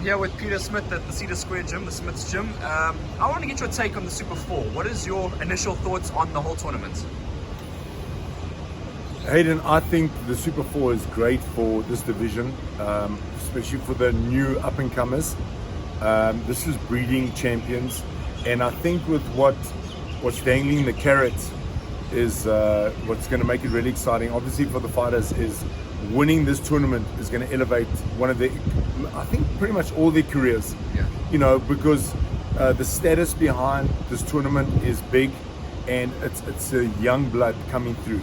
here with Peter Smith at the Cedar Square Gym, the Smith's Gym. I want to get your take on the Super 4. What is your initial thoughts on the whole tournament? Hayden, I think the Super 4 is great for this division, especially for the new up-and-comers. This is breeding champions, and I think with what's dangling the carrot is what's going to make it really exciting. Obviously for the fighters is winning this tournament is going to elevate one of their, I think pretty much all their careers. Yeah. You know, because the status behind this tournament is big, and it's a young blood coming through.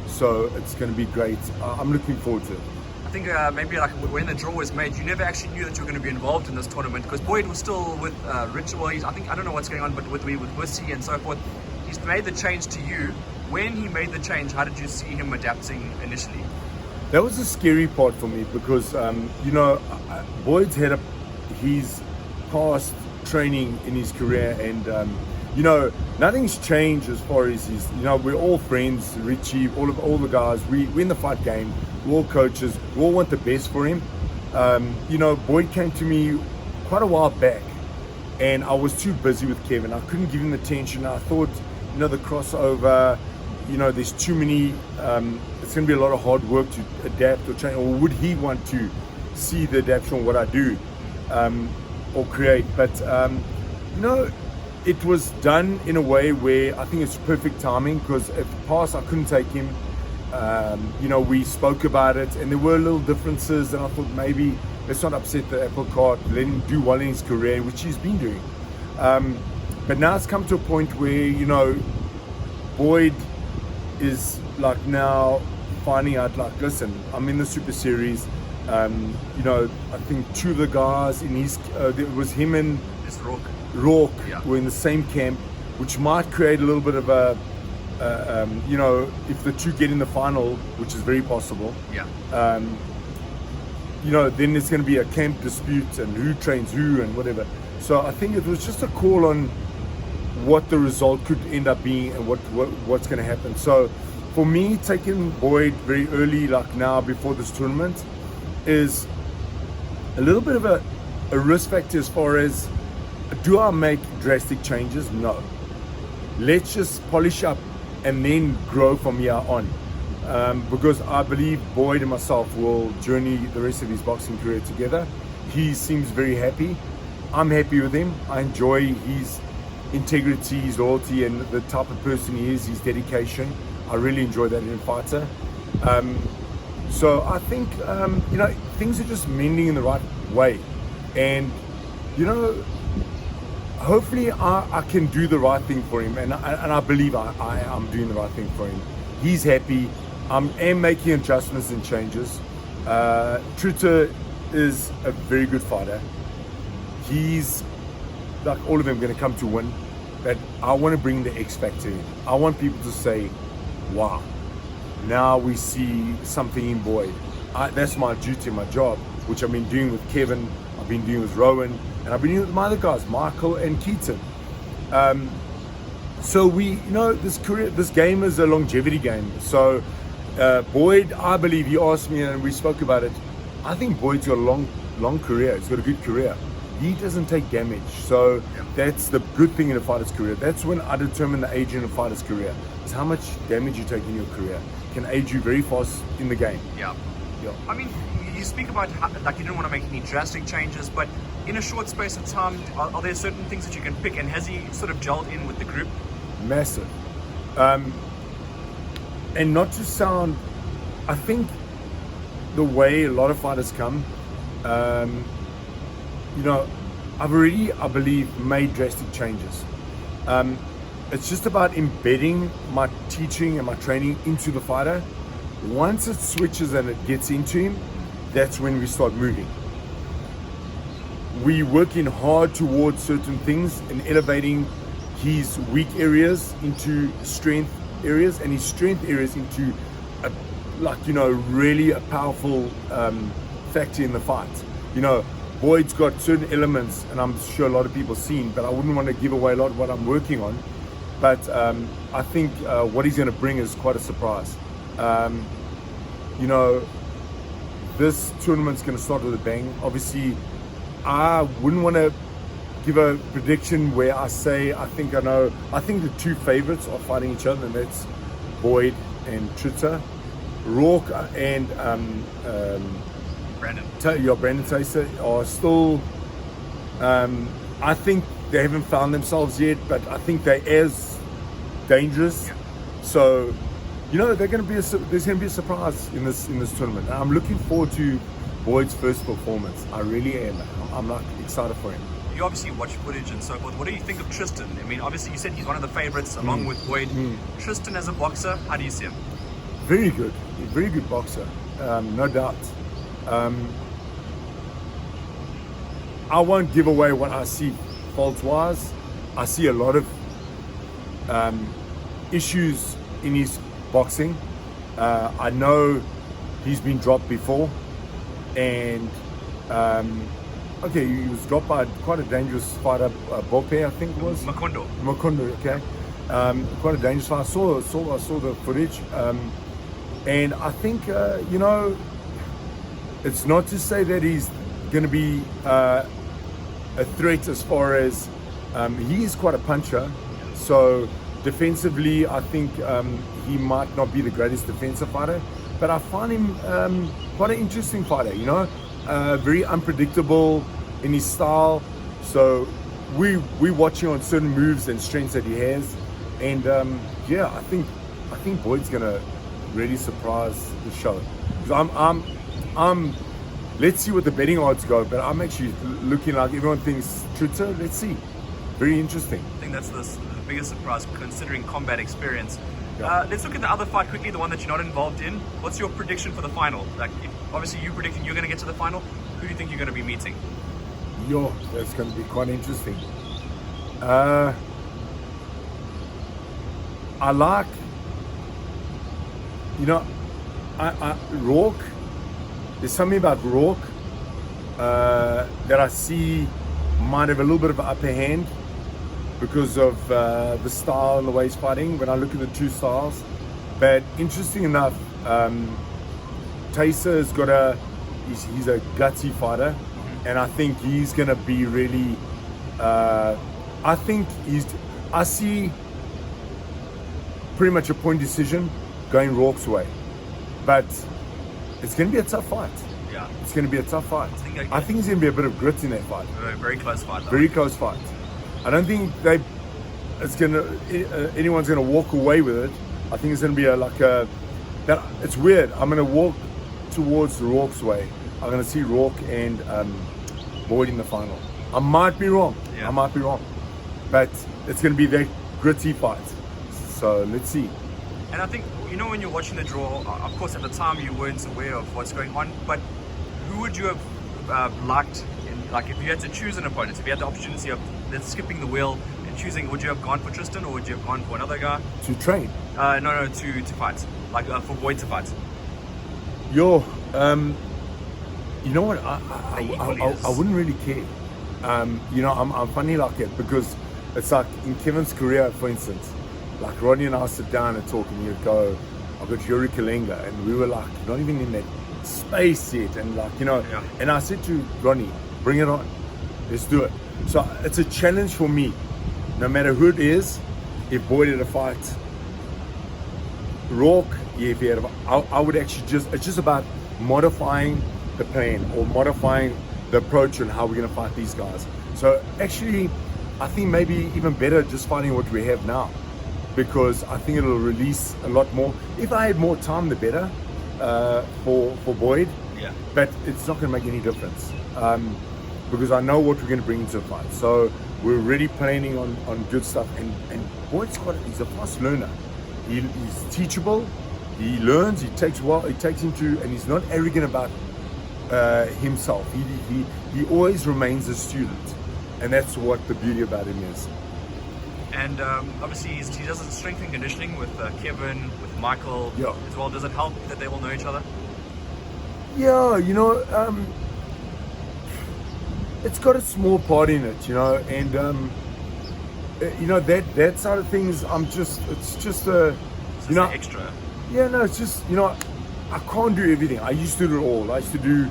So it's going to be great. I'm looking forward to it. I think maybe like when the draw was made, you never actually knew that you were going to be involved in this tournament because Boyd was still with Richard. Well, I don't know what's going on, but with Wissy and so forth, he's made the change to you. When he made the change, how did you see him adapting initially? That was a scary part for me because you know, Boyd's had his past training in his career, and you know, nothing's changed as far as his, you know, we're all friends, Richie, all the guys, we in the fight game, we're all coaches, we all want the best for him. You know, Boyd came to me quite a while back, and I was too busy with Kevin. I couldn't give him the attention. I thought, you know, the crossover, you know, there's too many, it's going to be a lot of hard work to adapt or change, or would he want to see the adaptation of what I do or create? But, you know, it was done in a way where I think it's perfect timing, because at the past I couldn't take him. You know, we spoke about it and there were little differences, and I thought maybe let's not upset the apple cart, let him do well in his career, which he's been doing. But now it's come to a point where, you know, Boyd is like now finding out, like, listen, I'm in the Super Series. You know, I think two of the guys in his, it was him and Rourke Yeah. were in the same camp, which might create a little bit of a, you know, if the two get in the final, which is very possible. Yeah. You know, then there's going to be a camp dispute and who trains who and whatever. So I think it was just a call on what the result could end up being and what's going to happen. So for me, taking Boyd very early, like now before this tournament, is a little bit of a risk factor as far as, do I make drastic changes? No. Let's just polish up and then grow from here on. Because I believe Boyd and myself will journey the rest of his boxing career together. He seems very happy. I'm happy with him. I enjoy his integrity, his loyalty, and the type of person he is, his dedication. I really enjoy that in a fighter. So I think, you know, things are just mending in the right way. And, you know, hopefully I can do the right thing for him, and I believe I'm doing the right thing for him. He's happy. I am making adjustments and changes. Truter is a very good fighter. He's, like all of them, going to come to win, but I want to bring the X factor in. I want people to say, wow, now we see something in Boyd. That's my duty, my job, which I've been doing with Kevin, I've been doing with Rowan, and I've been doing with my other guys, Michael and Keaton. So we, you know, this game is a longevity game. So Boyd, I believe, he asked me and we spoke about it. I think Boyd's got a long career. He's got a good career. He doesn't take damage. So that's the good thing in a fighter's career. That's when I determine the age in a fighter's career. Is how much damage you take in your career. Can age you very fast in the game. Yeah. Yeah. I mean, you speak about how, like, you didn't want to make any drastic changes, but in a short space of time, are there certain things that you can pick? And has he sort of gelled in with the group? Massive. And not to sound, I think the way a lot of fighters come, you know, I've already, I believe, made drastic changes. It's just about embedding my teaching and my training into the fighter. Once it switches and it gets into him, that's when we start moving. We working hard towards certain things and elevating his weak areas into strength areas, and his strength areas into really a powerful factor in the fight. You know, Boyd's got certain elements, and I'm sure a lot of people seen, but I wouldn't want to give away a lot of what I'm working on. But I think what he's going to bring is quite a surprise. You know, this tournament's going to start with a bang. Obviously, I wouldn't want to give a prediction where I say I think I know. I think the two favorites are fighting each other, and that's Boyd and Twitter. Rourke and Brandon. Brandon Taser are still. I think they haven't found themselves yet, but I think they're as dangerous. Yeah. So, they're going to be there's going to be a surprise in this tournament. And I'm looking forward to Boyd's first performance. I really am. I'm like excited for him. You obviously watch footage and so forth. What do you think of Tristan? I mean, obviously you said he's one of the favorites along with Boyd. Tristan as a boxer, how do you see him? Very good boxer, no doubt. I won't give away what I see faults-wise. I see a lot of issues in his boxing. I know he's been dropped before, and he was dropped by quite a dangerous fighter, Bope, I think it was. Makondo, okay. Quite a dangerous fight. I saw the footage, and I think it's not to say that he's going to be a threat as far as he is quite a puncher. So defensively, I think he might not be the greatest defensive fighter, but I find him quite an interesting fighter. Very unpredictable in his style. So we're watching on certain moves and strengths that he has, and I think Boyd's gonna really surprise the show. Because I'm let's see what the betting odds go, but I'm actually looking like everyone thinks Twitter. Let's see, very interesting. I think that's the biggest surprise considering combat experience. Yeah. Let's look at the other fight quickly, the one that you're not involved in. What's your prediction for the final? Obviously you predicting you're going to get to the final. Who do you think you're going to be meeting? That's going to be quite interesting. I like, Rourke. There's something about Rourke that I see might have a little bit of an upper hand because of the style and the way he's fighting when I look at the two styles. But interesting enough, Taser has got he's a gutsy fighter, and I think he's going to be really, I see pretty much a point decision going Rourke's way. But it's going to be a tough fight. Yeah. It's going to be a tough fight. I think there's going to be a bit of grit in that fight. Very close fight, though. Very close fight. I don't think anyone's going to walk away with it. I think it's going to be it's weird. I'm going to walk towards Rourke's way. I'm going to see Rourke and Boyd in the final. I might be wrong. Yeah. I might be wrong. But it's going to be that gritty fight. So let's see. And I think, when you're watching the draw, of course at the time you weren't aware of what's going on, but who would you have liked, if you had to choose an opponent, if you had the opportunity of skipping the wheel and choosing, would you have gone for Tristan or would you have gone for another guy? To train? No, to fight. For Boyd to fight. You know what? I wouldn't really care. I'm funny like it because it's like in Kevin's career, for instance, like Rodney and I sit down and talk, and you'd go, I've got Yuri Kalenga, and we were like not even in that space yet, and Yeah. and I said to Rodney, bring it on, let's do it. So it's a challenge for me, no matter who it is. If Boyd had a fight, Rourke, if he had I would actually it's just about modifying the plan or modifying the approach and how we're going to fight these guys. So actually, I think maybe even better just fighting what we have now, because I think it'll release a lot more. If I had more time, the better for Boyd. Yeah. But it's not going to make any difference because I know what we're going to bring into the fight. So we're already planning on good stuff. And Boyd's he's a fast learner. He's teachable. He learns. He takes into, and he's not arrogant about himself. He always remains a student, and that's what the beauty about him is. And obviously he does strength and conditioning with Kevin, with Michael as well. Does it help that they all know each other? Yeah, it's got a small part in it, and that side of things, it's just a, extra. Yeah, no, it's just, I can't do everything. I used to do it all. I used to do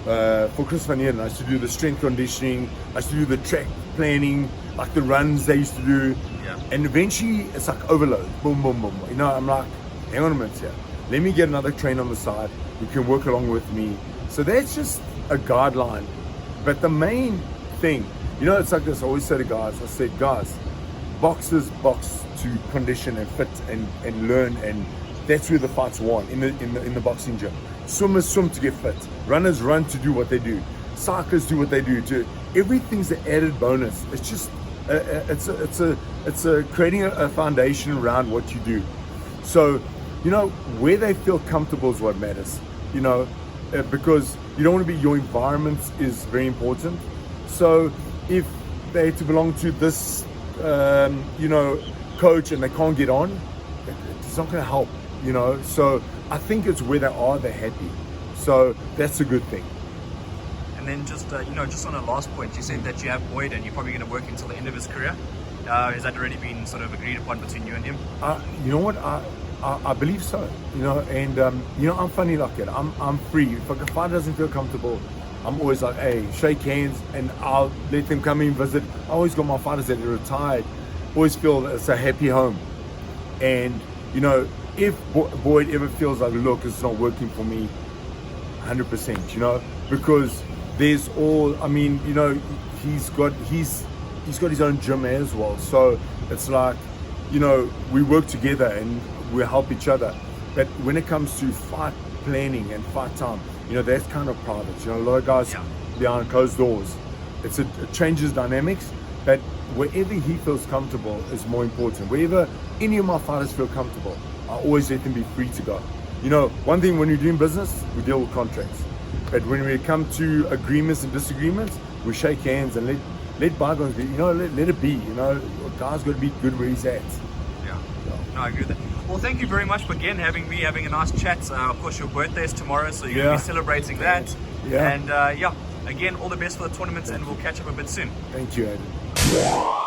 for Chris Van Heerden. I used to do the strength conditioning. I used to do the track planning, like the runs they used to do. Yeah. And eventually it's like overload. Boom, boom, boom. You know, I'm like, hang on a minute here. Let me get another trainer on the side who can work along with me. So that's just a guideline. But the main thing, you know, it's like this. I always say to guys, I said, guys, boxers box to condition and fit and learn, and that's where the fight's won in the boxing gym. Swimmers swim to get fit. Runners run to do what they do. Cyclists do what they do. Everything's an added bonus. It's just it's creating a foundation around what you do. So, you know, where they feel comfortable is what matters. You know, because you don't want to be, your environment is very important. So if they to belong to this you know, coach and they can't get on, it's not going to help, you know. So I think it's where they are, they're happy. So that's a good thing. And then just you know, just on a last point, you said that you have Boyd and you're probably going to work until the end of his career. Has that already been sort of agreed upon between you and him? You know what, I believe so, you know. And you know, I'm funny like that. I'm free. If a fighter doesn't feel comfortable, I'm always like, hey, shake hands, and I'll let them come in, visit. I always got my fighters that are retired, always feel it's a happy home. And, you know, if Boyd ever feels like, look, it's not working for me, 100%, you know, because there's all, I mean, you know, he's got his own gym as well. So it's like, you know, we work together and we help each other. But when it comes to fight planning and fight time, you know, that's kind of private. You know, a lot of guys behind closed doors. It changes dynamics, but wherever he feels comfortable is more important. Wherever any of my fighters feel comfortable, I always let them be free to go. You know, one thing when you're doing business, we deal with contracts. But when we come to agreements and disagreements, we shake hands and let bygones be. You know, let it be. You know, a guy's got to be good where he's at. Yeah. No, I agree with that. Well, thank you very much for again having a nice chat. Of course, your birthday is tomorrow, so you're going to be celebrating that. Yeah. And again, all the best for the tournament, and we'll catch up a bit soon. Thank you, Adam.